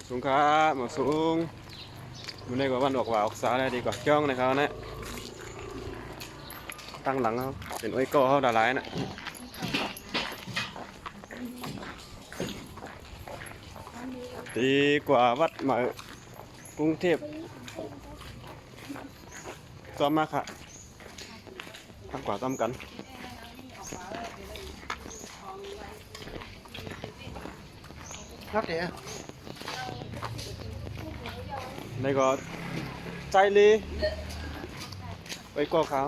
สูงครับหมอสูงมันได้กว่าวันออกว่าออกสาได้ดีกว่าจ้องนะครับนะตั้งหลังเขาเป็นไว้ก่อเขาดาร้ายนะดีกว่าวัดมากรุงเทพซ้อมมากค่ะทำกว่าซ้อมกันครับเดี๋ยวในก็ใจลีไว้ก่อเขา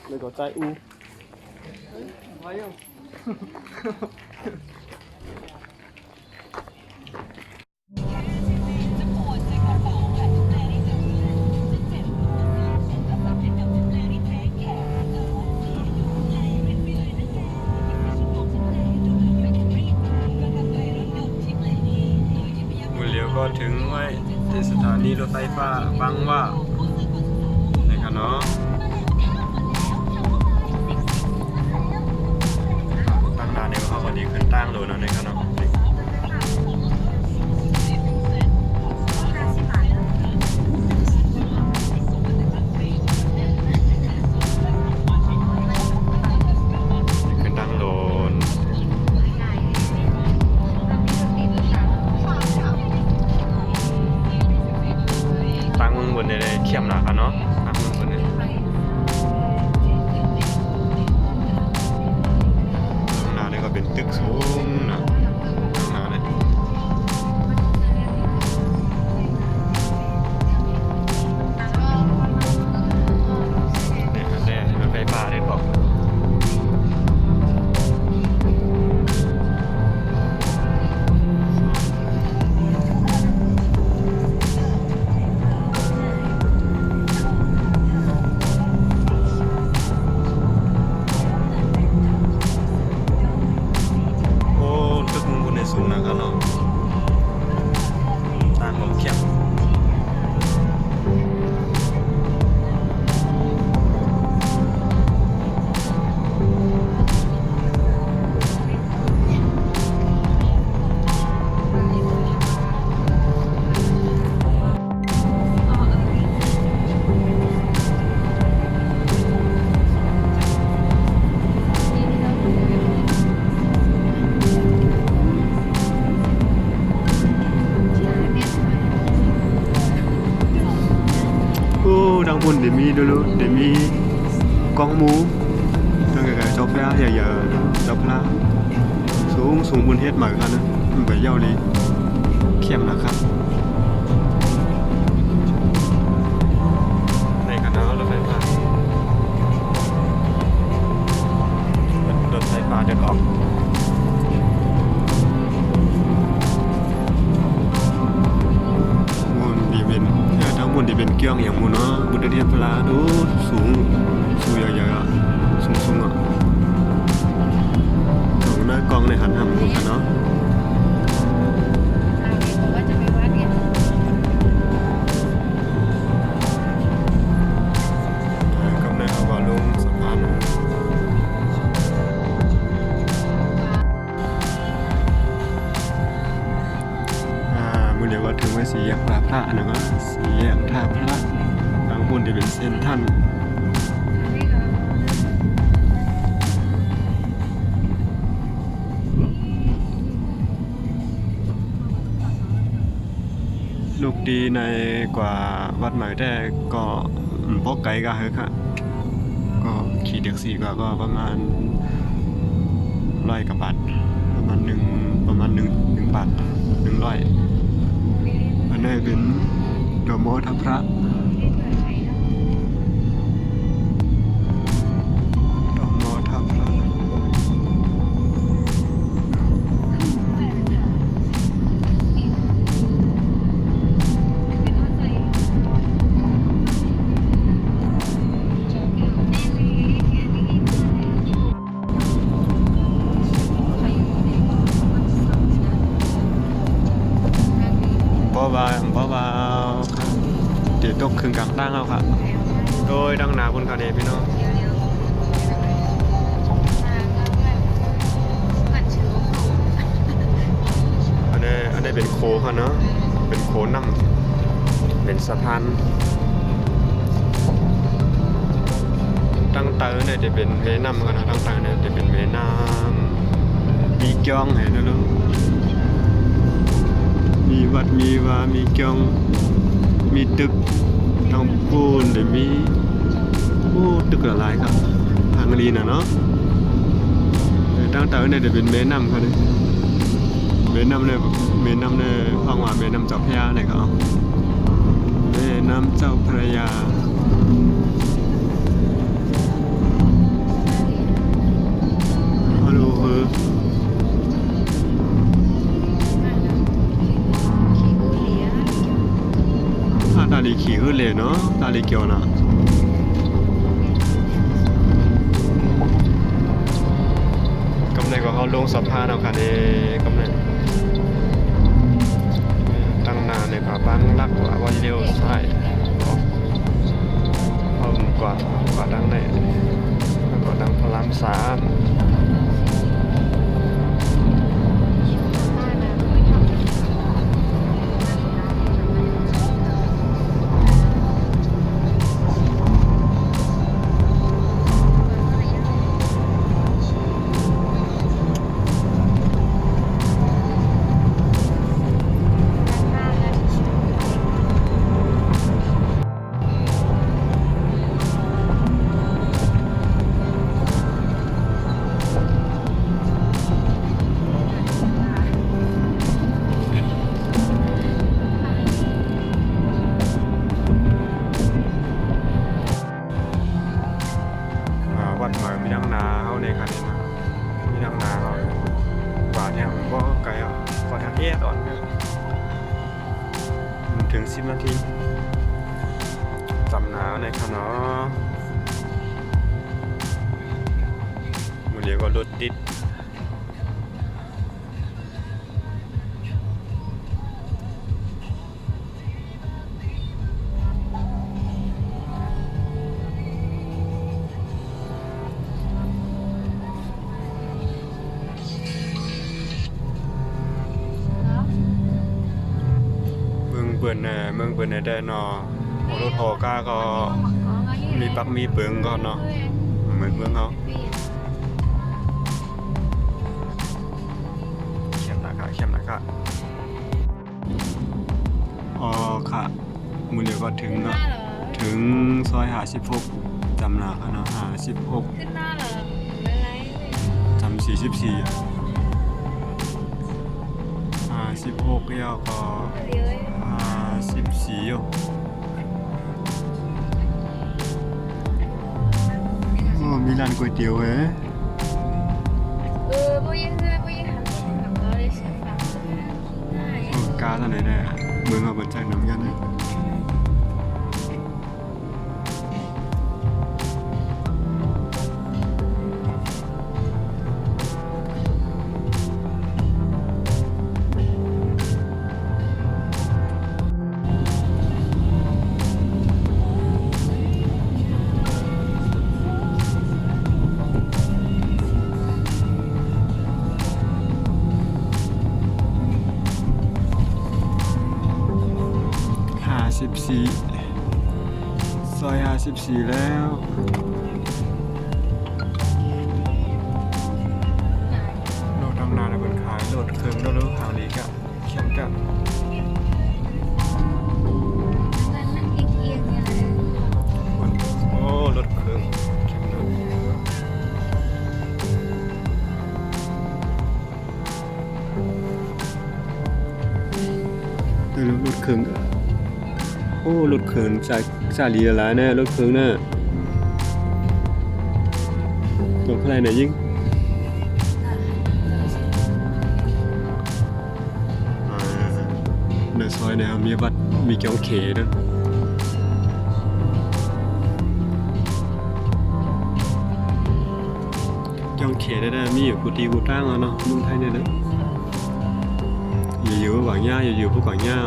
ในก็ใจอูไว้ยังก็ถึงไว้ที่สถานีรถไฟฟ้าบางว่านะครับเนาะตั้งนานเนี่ยเขาก็ดีขึ้นตั้งโดนแล้วนะครับเนาะขึ้นตั้งโดนตั้งบนในเข้มหนักเนาะตั้งบนนี้ข้างหน้านี่ก็เป็นตึกสูงนะข้างหน้าเนี่ยเนี่ยรถไฟฟ้าได้บอกสูงนะครับเนาะตามผมเข้มดังบนเดี๋ยวมีดูเดี๋ยวมีกองหมูตั้งแต่จอบพระใหญ่ๆจอบพระสูงบนเฮ็ดใหม่กันนะมันไปเย้าดีเข้มนะครับในคณะรถไฟฟ้ารถไฟฟ้าเดินออกทั้งหมดที่เป็นเกี้ยงอย่างมูเนาะบุตรเทียนพลาดูสูงใหญ่ๆอ่ะสูงอ่ะสูงหน้ากองในหันหำมูกันเนาะว่าจะไปวัดเนี่ยกำเนิดเขาก็ลงสะพานมือเดียวก็ถึงไว้สี่แยกท่าพระนะครับสี่แยกท่าพระทางบนที่เป็นเส้นท่านลูกดีในกว่าวัดใหม่แต่ก็พกไกลกันเหรอครับก็ขี่แท็กซี่ก็ประมาณ100 กว่าบาทประมาณ1บาท100อันนี้เป็นดอกมอทับพระดอกมอทับพระเบาๆเดี๋ยวตกครึ่งกลางตั้งแล้วครับ โดยดังหนาคุณคาเนพี่น้อง อันนี้เป็นโคค่ะเนาะเป็นโคน้ำเป็นสะพานตั้งเตอเนี่ยจะเป็นแม่น้ำกันนะตั้งเตอเนี่ยจะเป็นแม่น้ำมีจ้องเห็นนะลูกมีวัดมีวามีจ้องมีตึกต้องปูนเดี๋ยวมีตึกละลายครับทางลีน่ะเนาะตั้งเตอเนี่ยจะเป็นแม่น้ำค่ะเนี่ยแม่น้ำเนี่ยฟังว่าแม่น้ำเจ้าพระยาเนี่ยก็แม่น้ำเจ้าพระยาฮัลโหลตาลีขี่ขึ้นเลยเนาะตาลีเกี่ยวนะกำเนิดก็เขาลงสะพานเอาค่ะเด้กำเนิดตั้งนานเลยค่ะบังรักว่าวันเร็วใช่เพิ่มกว่าดังในแล้วก็ดังพลังสามวัดหมายมีดังนาเขาในคันนี้นะมีดังนาเขากว่าเนี่ยก็ไกลอ่ะกว่าทางเอตอนเนี่ยถึง10 นาทีจำหนาวในคันเนาะมือเดียวก็รถติดเมืองเปิ่นในได้เนาะรถฮอก้าก็มีปักมีเปิงก็เนาะเหมือนเมืองเขาเข้มนะคะอ๋อค่ะมือเดียวก็ถึงเนาะถึงซอย56จำหนาค่ะเนาะ56ขึ้นหน้าเหรอไม่ไร จำ44อ่ะ56เดียวก็เลี้ยว 54อยู่มีร้านก๋วยเตี๋ยวเว้ย 不也是不也很高的想法กาตอนไหนได้เมืองเอาบนใจน้ำกันเลย54ซอย54แล้วโลดดำนาในบนขายโลดเครื่องแล้วทางนี้ก็เขียนกัน นั่นนั่งเอียงเนี่ย โอ้รถเครื่องเขียนแล้วรถเครื่องโอ้รถเครื่องซาลีอะไรเนี่ยรถเครื่องเนี่ยตรงอะไรเนี่ยยิ่งในซอยเนี่ยมีวัดมีเกี๊ยวเขด้วยเกี๊ยวเขได้มีอยู่กูตีกูตั้งแล้วเนาะเมืองไทยเนี่ยนะอยู่ๆหวังย่าอยู่ๆผู้ก่อนย่า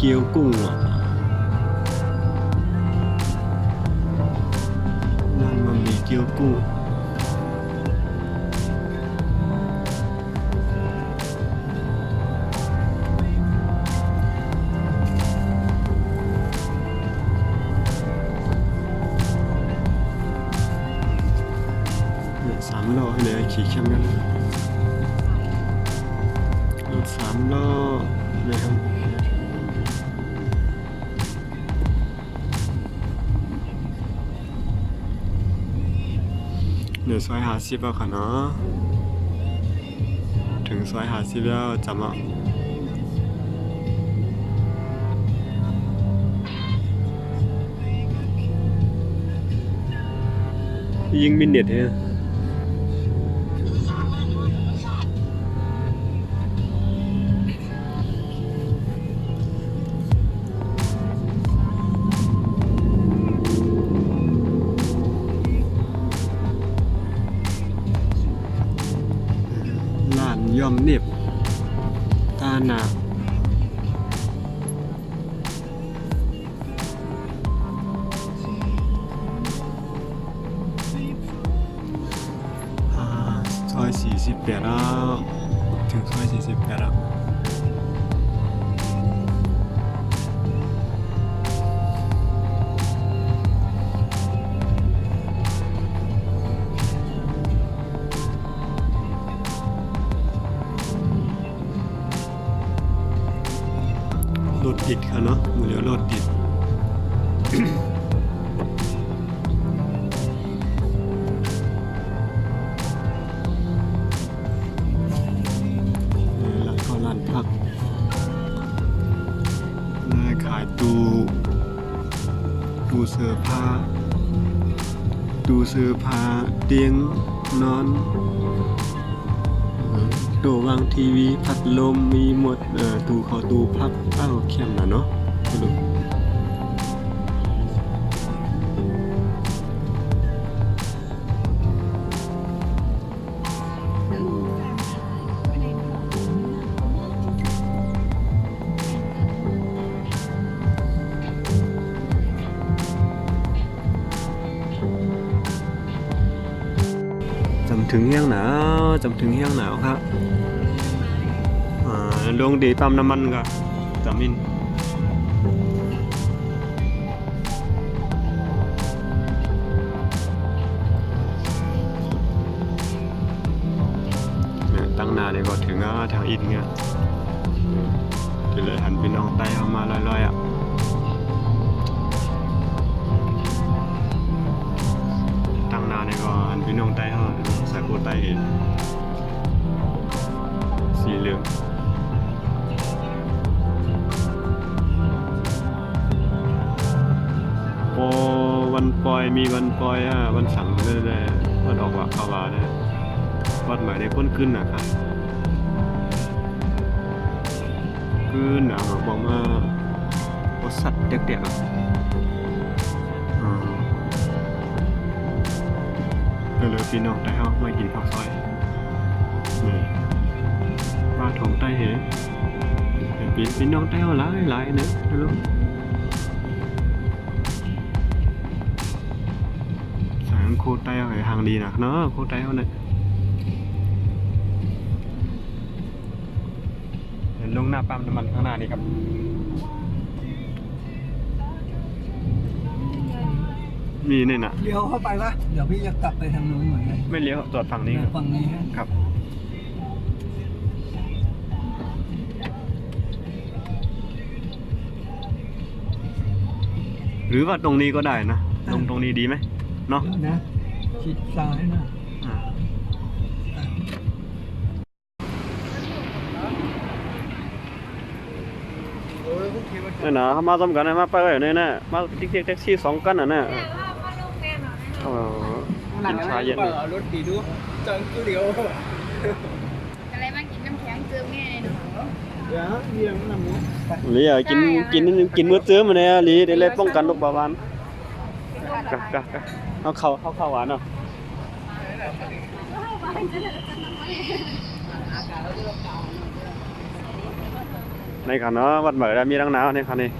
เกี๊ยวกุ้งอ่ะนั่นบะหมี่เกี๊ยวกุ้งเนี่ย3 ล้อเนี่ยขี่เข้มกันรถ3 ล้อเลยครับเนี่ยซอย50แล้วค่ะเนาะถึงซอย50แล้วจำอ่ะยิงมินเน็ตเนี่ยร้านย่อมเน็บตาหนาซอย48แล้วถึงซอย48แล้วรถติดค่ะเนาะมือเดียวรถติด ร้านก็ร้านพักร้านขายตู้เสื้อผ้าเตียงนอนโต๊ะวางทีวีพัดลมมีหมดตู้พับเป้าเข้มนะเนาะดูจำถึงเฮี้ยงหนาวครับลงดีปั๊มน้ำมันก็จำมินเนี่ยตั้งนานเลยก็ถึงทางอินเนี่ยจะเลยหันไปน้องไต้เข้ามาลอยๆอ่ะตั้งนานเลยก็หันไปน้องไต้เข้าสายโคไต้เห็นสีเหลืองวันปอยมีวันปอยวันสั่งเลยวันออกว่าข่าวว่าเนี่ยวัดหมายได้พ้นขึ้นนะครับขึ้นบอกว่าสัตว์เด็กๆก็เลยพี่น้องได้เข้ามากินข้าวซอยนี่ว่าทองใต้เหรพี่น้องได้เข้าหลายนะลูกโคตรไต้เอาห่างดีนะเนาะโคตรไต้เอาเนี่ยเห็นลงหน้าปั๊มน้ำมันข้างหน้านี่ครับมีเนี่ยนะ เลี้ยวเข้าไปปะเดี๋ยวพี่จะกลับไปทางนู้นเหมือนกัน ไม่เลี้ยวจอดฝั่งนี้ ฝั่งนี้ ครับหรือว่าตรงนี้ก็ได้นะตรงนี้ดีไหมเนาะ นะชิดซ้ายนะ นี่นะเขามาซ้ำกันนะมาไปไว้เนี่ยนะมาติ๊กแท็กซี่2 กันน่ะกินชาเย็น รถดีดูจังกูเดียว อะไรมากินน้ำแข็งเติมแง่เลยเนาะ เดี๋ยวเรียงน้ำมู หลีกินมื้อเติมมาเนี่ยหลีได้เลยป้องกันโรคเบาหวานกะเอาเข้าหวานเนาะ ในคันเนาะวัดเหมือได้มีดังหนาวในคันนี้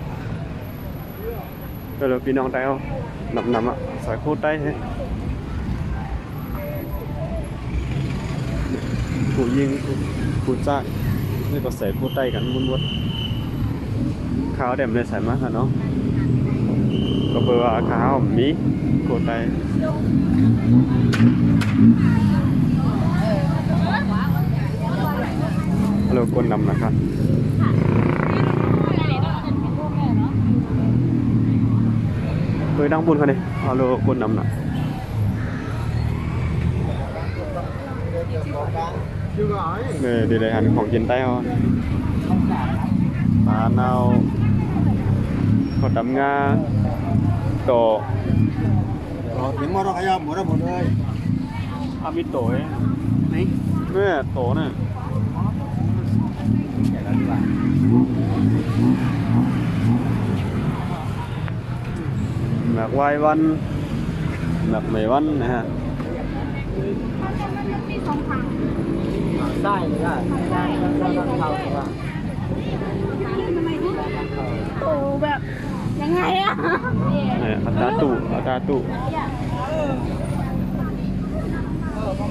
ก็เลยพี่น้องได้เอานำอ่ะสายโคตรได้ให้ผู้ยิงผู้จ้านี่ก็ใส่โคตรได้กันมุนๆข้าวแดมเลยใส่มาค่ะเนาะก็เบอร์ว่าข้าวมีโคตรได้ฮัลโหลคนนำนะครับเคยดังบุญเขาเนี่ยฮัลโหลคนนำนะเนี่ยดีเลยหันของกินใต้เขาปลาเน่าขอดดำงาโต Tiếng mò nó cái mò nó một ơi. อามิโตะ Này. เนี่ยโตเนี่ย Để nó đi vào. หนักวายวันหนักไม่วันนะฮะ มีสองฝั่ง Sai nữa à? Sai nó thầu à? โอ้แบบยังไงอะ เนี่ยอัตราตู้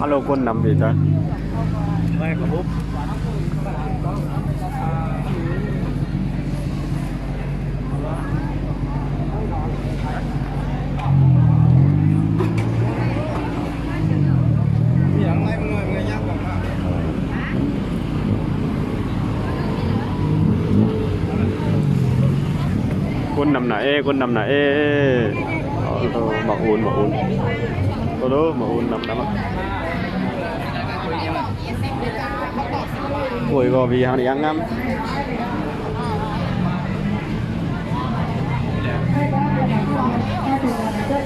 ฮัลโหลคนนำดีจ้ะ Mày có bút. Miệng này người nhắc vào mà. คนนำหนาคนนำหนาหมาอุ่นตัวดูหมาอุ่นนำอ่ะโอ้ยก็vì hàngยังงาม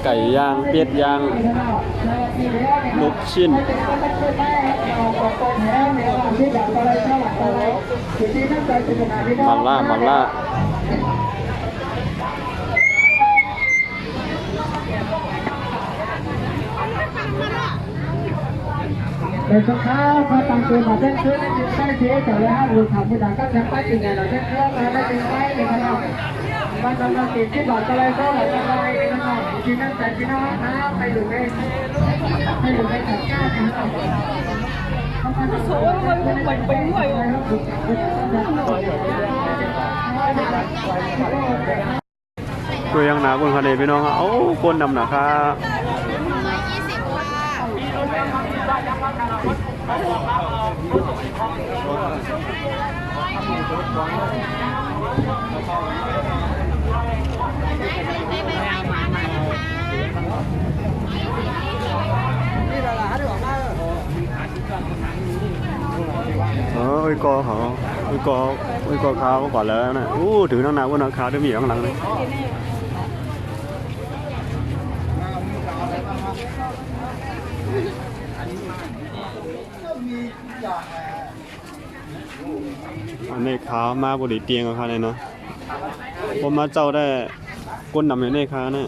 ไก่ย่างเป็ดย่างลูกชิ้นมังล่าđể cho khá và tăng cường vào trên trước những cái chế trở lại hát được học với các sáng tác từ ngày đầu trên trước và đã từng quay để con học ban đầu là tìm cái bảo cho lại số là cho lại để con học chỉ năng tại chỉ nó hay được cái thật ca thì nó số mình bình vậyตัวยังหนาคนคันเดพี่น้องเอ้าคนนำหนาครับ ôi co hả ôi co khao quả lớn này thử năng nào con nào khao được miệng lắm này anh này khao ma bộ để tiền ở khao này nó con ma trâu đây con nằm ở đây khao này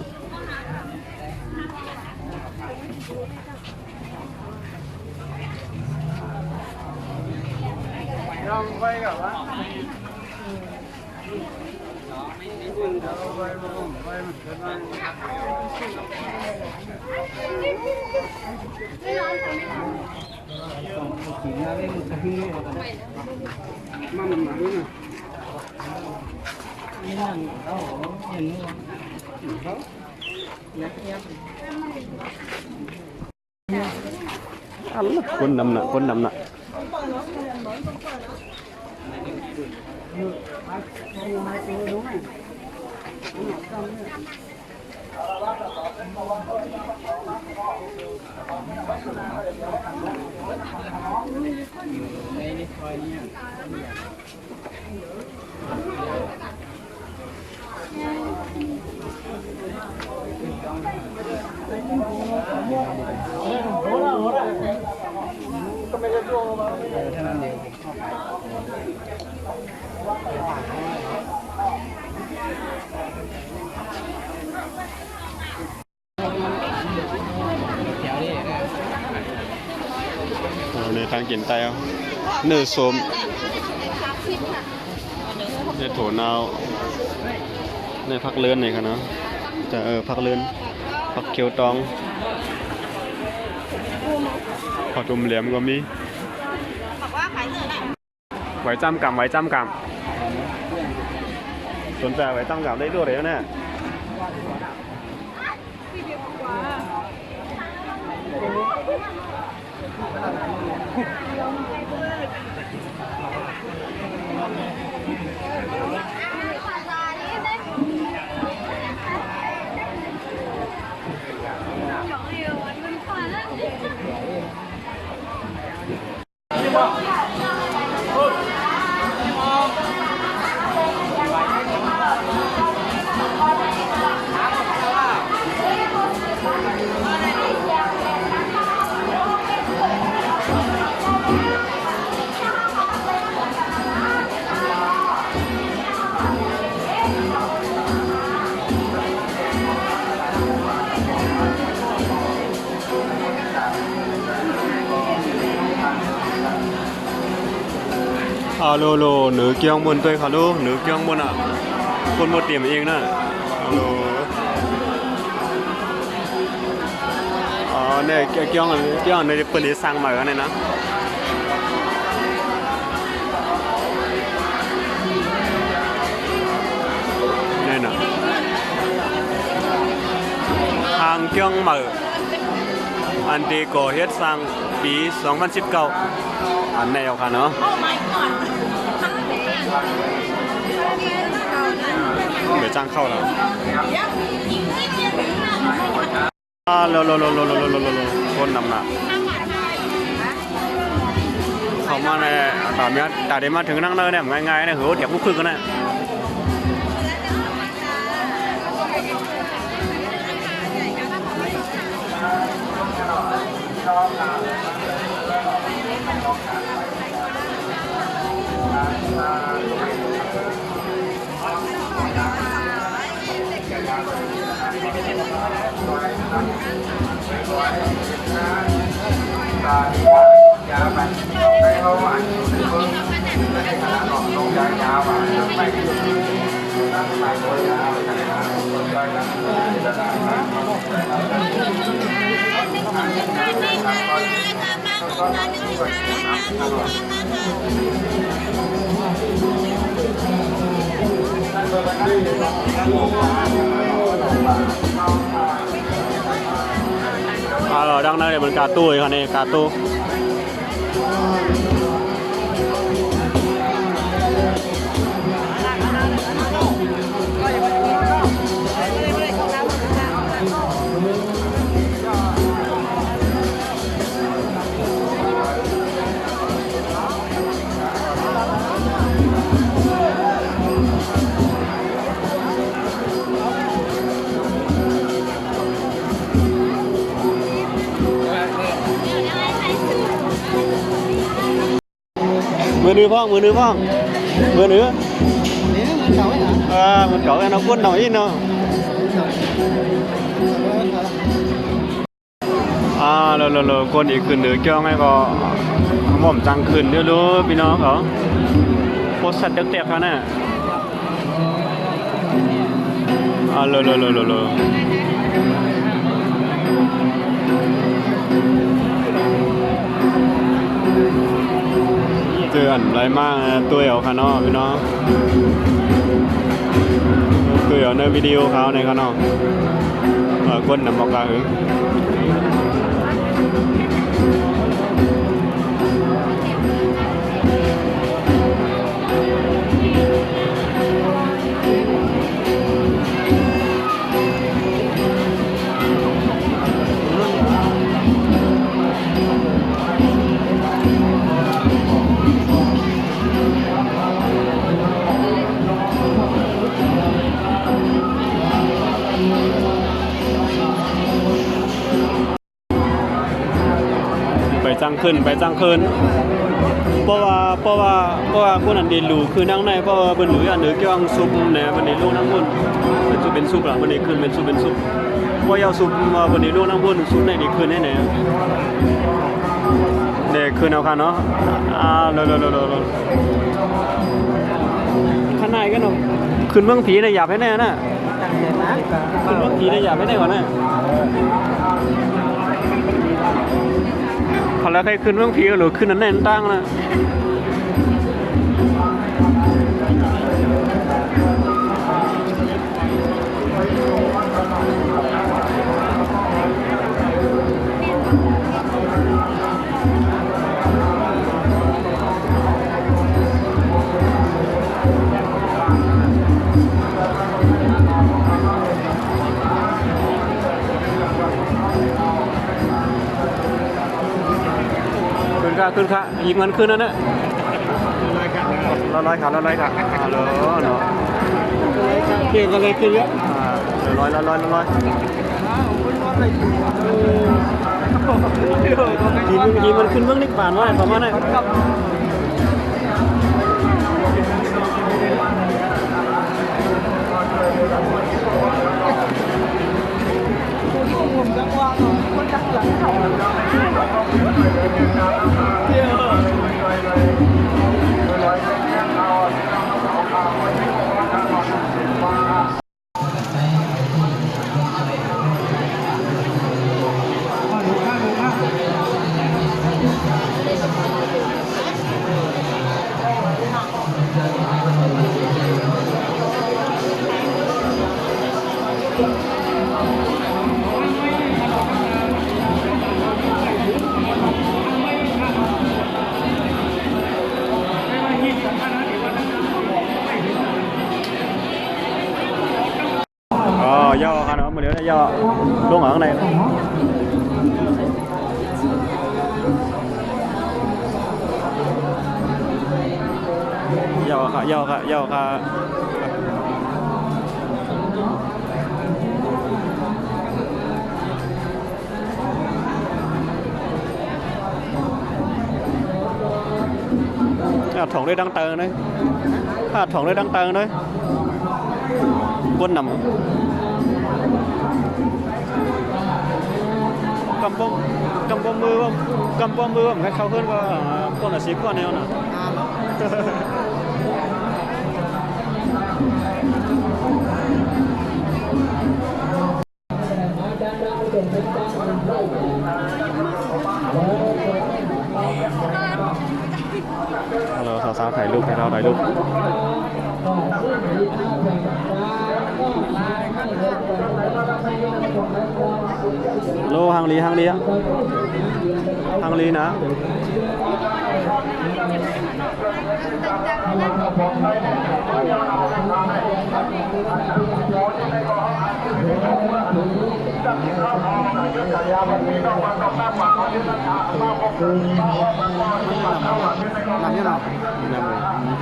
Không quay cả bác. Quân nằm nèในทางกินไตเอาเนื้อส้ม ในโถนาวในพักเลื่อนนี่ครับเนาะจะพักเลื่อนพักเขียวตองผักจุ่มเหลี่ยมก็มีไว้จ้ำกำไว้จ้ำกำสนใจไว้จ้ำกำได้ด้วยเลยเนี่ยโลโลหนูเกียงบนตัวเขาดูหนูเกียงบนอ่ะคนหมดเตรียมเองนะโลเนี่ยเกียงในเปิดสร้างมากันเลยนะนี่นะทางเกียงมาอันที่ก่อเหตุสร้างปี2019อันแนวค่ะเนาะเดี๋ยวจ้างเข้าแล้วคนนำหนักเขามาในตอนนี้แต่เดี๋ยวมาถึงนั่งเนินเนี่ยง่ายๆเนี่ยหัวเดี๋ยวลูกครึ่งกันนะดังนั้นเนี่ยมันกาตู้อีกครับนี่กาตู้มือนื้อพ่องมือนื้อพ่องมือนื้อมันเก่าไอ้nó quân nổi ít nó rồi quânอีกขึ้นหรือเกี่ยวไงก็หม่อมจังขึ้นเดี๋ยวรู้พี่น้องเขาโคตรสัตว์เด็กๆเขาเนี่ยเลยเจออันไรมากตัวเอาค่ะเนาะพี่น้องตัวเอาในวิดีโอเขาในค่ะเนาะก้นนำบอกกาหึงไปจังขึ้นเพราะว่าคนอันเดียรูคือนั่งในเพราะว่าเป็นหลุยอันเดือเกี่ยวกับซุปเนี่ยวันนี้ลูกนั่งบนเป็นซุปละวันนี้ขึ้นเป็นซุปเพราะยาวซุปวันนี้ลูกนั่งบนซุปในนี้ขึ้นให้ไหนเด็กขึ้นเอาค่ะเนาะเลยข ข้างในกันเนาะขึ้นเมืองผีเนี่ยหยาบให้แน่นะ ตั้งใจมาก ขึ้นเมืองผีเนี่ยหยาบให้แน่ก่อนนะพอแล้วใครขึ้นเมืองผีหรือขึ้นนั่นแน่นตั้งนะขึ้นค่ะยิงมันขึ้นนั่นแหละร้อยขาฮัลโหลเนาะเก่งกันเลยขึ้นเยอะร้อยยิงมันขึ้นเบื้องนิกบานว่าประมาณนั้นย่อครับเนาะมาเดี๋ยวได้ย่อลงข้างในย่อค่ะถงด้วยดังเติงđấyถงด้วยดังเติงđấy quân nằm cầm bom mưa không cái khâu hơn có con là xíu con này không nào saoถ่ายรูปให้เราถ่ายรูปโลhàng lý á hàng lýนะlàm như nào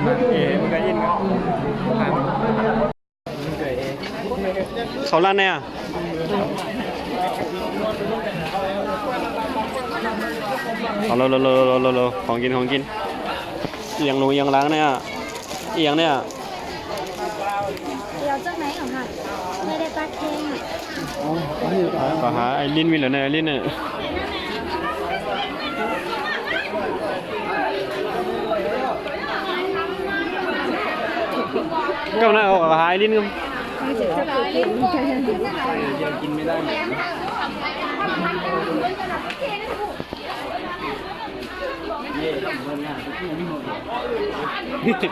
mình cái inเขาลั่นเนี่ยเอาเราของกินเอียงลงเอียงล้างเนี่ยเอียงเนี่ยเดี๋ยวจากไหนของค่ะไม่ได้ปักเองก็หาไอ้ลิ้นมีเหรอเนี่ยไอ้ลิ้นเนี่ยก็น่าเอาหาไอ้ลิ้นก็กินไม่ได้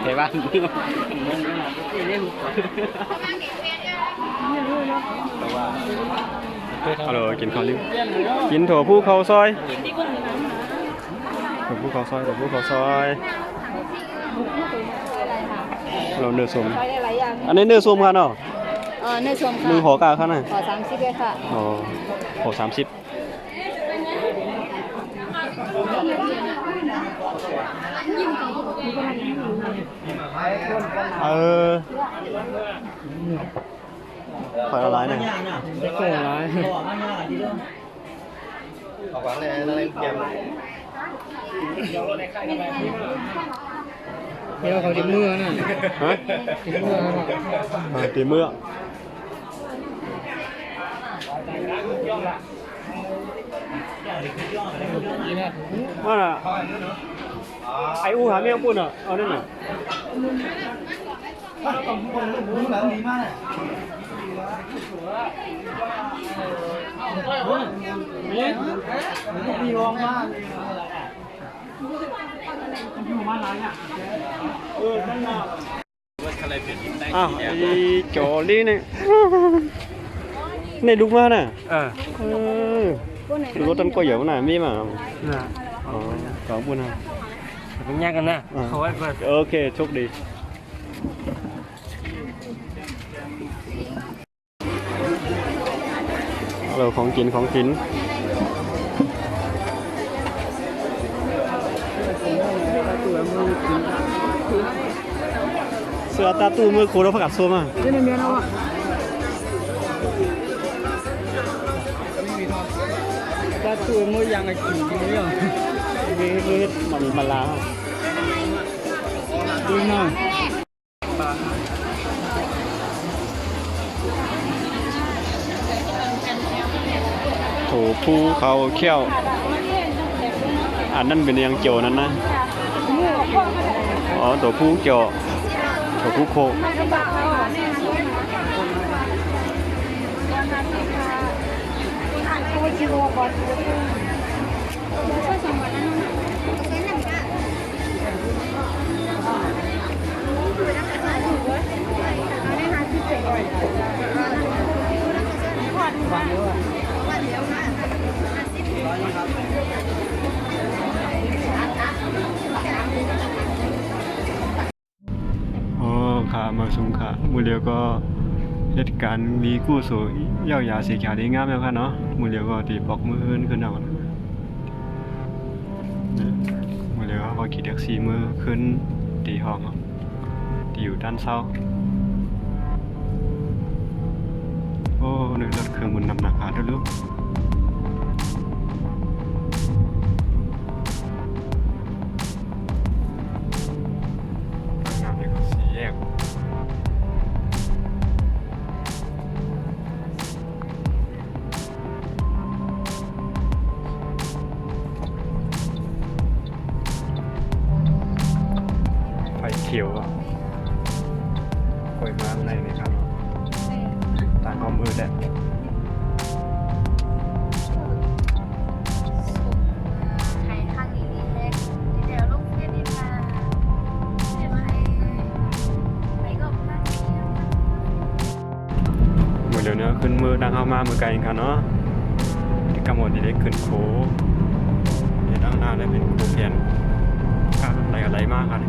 ไทยบ้านฮัลโหลกินข้าวลิ้วกินถั่วผู้เขาซอยเราเนื้อส้มอันนี้เนื้อส้มกันเนาะเนื้อส้มค่ะ1ห่อกาค่ะน่ะห่อ30เลยค่ะห่อ30ขายอะไรเนี่ยขายอะไรออกหวังเลยอะไรเกี่ยวเดี๋ยวเขาตีมือน่ะฮะตีมือว่าน่ะไอ้อูหาเมียปุ่นอ่ะเอานั่นน่ะ มีวงมากอยู่มาหลายอ่ะนั่นน่ะ อ้าวไอ้โจลี่เนี่ยในลูกมาน่ะรถตันก็เยอะน่ะมีมาอ๋อสองปุ่นฮะ เป็นแยกกันนะเขาไว้เปิด โอเคโชคดีเราของกินเสื้อตาตู้มือครูเราประกาศซัวมา นี่มันเมียนะวะถ้าตัวมือยังไงกินกินไม่ยอม มือมันลา ดูหน่อย โถผู้เขาเขี้ยวอันนั้นเป็นยังโจนั้นนะอ๋อตัวผู้โจตัวผู้โคอ๋อค่ะมาสุงค่ะมือเดียวก็เหตุการณ์มีกู้สู่เย้ายาสีขาวดีงามแล้วค่ะเนาะมือเดียวก็ตีปอกมือขึ้นเอามือเดียวก็ขี่แท็กซี่มือขึ้นตีห้องตีอยู่ด้านเศร้าโอ้นึกรถเครื่องมันนำหนักหาด้วยลูกงามเลยก็สีแยกไฟเขียวอ่ะกล้วยมาในนี่ครับตาหอมมือแดด ไทยข้างนี้เล็กเดี๋ยวลูกเรียนดีมาเดี๋ยวไปก็ข้างนี้ มือเดี๋ยวนี้ขึ้นมือดังเอามามือไกลกันเนาะที่กำหนดได้ขึ้นโคเดี๋ยวด้านหน้าได้เป็นโคเพียนอะไรมากครับ